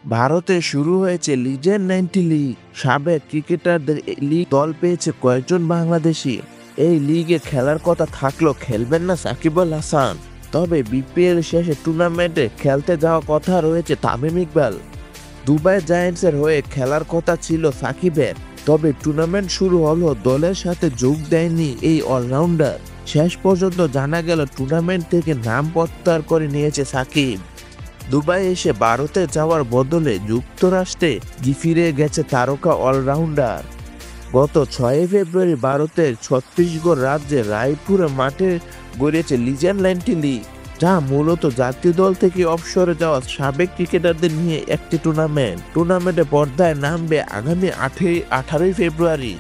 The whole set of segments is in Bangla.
ভারতে শুরু হয়েছে লিজেন্ড 90 লিগ। সাবেক ক্রিকেটারদের লিগ দল পেয়েছে কয়েকজন বাংলাদেশি। এই লিগে খেলার কথা থাকলেও খেলবেন না সাকিব আল হাসান। তবে বিপিএল শেষে টুর্নামেন্টে খেলতে যাওয়ার কথা রয়েছে তামিম ইকবাল। দুবাই জায়ান্টসের হয়ে খেলার কথা ছিল সাকিবের, তবে টুর্নামেন্ট শুরু হলেও দলের সাথে যোগ দেয়নি এই অলরাউন্ডার। শেষ পর্যন্ত জানা গেল টুর্নামেন্ট থেকে নাম প্রত্যাহার করে নিয়েছে সাকিব। দুবাই এসে ভারতে যাওয়ার বদলে যুক্তরাষ্ট্রে ফিরে গেছে তারকা অলরাউন্ডার। গত 6 ফেব্রুয়ারি ভারতের ছত্তিশগড় রাজ্যের রায়পুরে মাঠে গড়িয়েছে লিজেন্ড 90 লিগ, যা মূলত জাতীয় দল থেকে অবসরে যাওয়া সাবেক ক্রিকেটারদের নিয়ে একটি টুর্নামেন্টে পর্দায় নামবে আগামী 18 ফেব্রুয়ারি।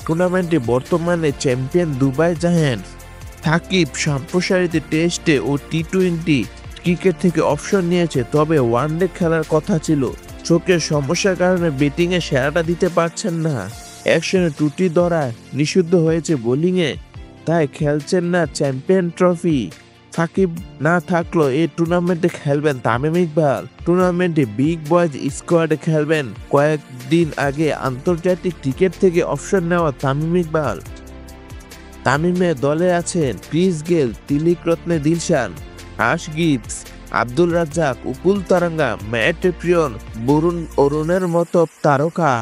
টুর্নামেন্টে বর্তমানে চ্যাম্পিয়ন দুবাই জায়ান্টস। সাকিব সম্প্রসারিত টেস্টে ও টি-20 ক্রিকেট থেকে অবসর নিয়েছে, তবে ওয়ানডে খেলার কথা ছিল। চোখের সমস্যার কারণে ব্যাটিংয়ে সেরাটা দিতে পারছেন না। অ্যাকশনে ত্রুটি ধরায় নিষিদ্ধ হয়েছে বোলিংয়ে, তাই খেলছেন না চ্যাম্পিয়ন ট্রফি। সাকিব না থাকলেও এই টুর্নামেন্টে খেলবেন তামিম ইকবাল। টুর্নামেন্টে বিগ বয়েজ স্কোয়াডে খেলবেন। কয়েকদিন আগে আন্তর্জাতিক ক্রিকেট থেকে অবসর নেওয়া তামিম ইকবাল। তামিমের দলে আছেন ক্রিস গেল, তিলক রত্নে দিলশান, আশ গিবস, আব্দুল রাজ্জাক, উপুল তারাঙ্গা, ম্যাট প্রিয়ন, বরুণ অরুণের মতো তারকা।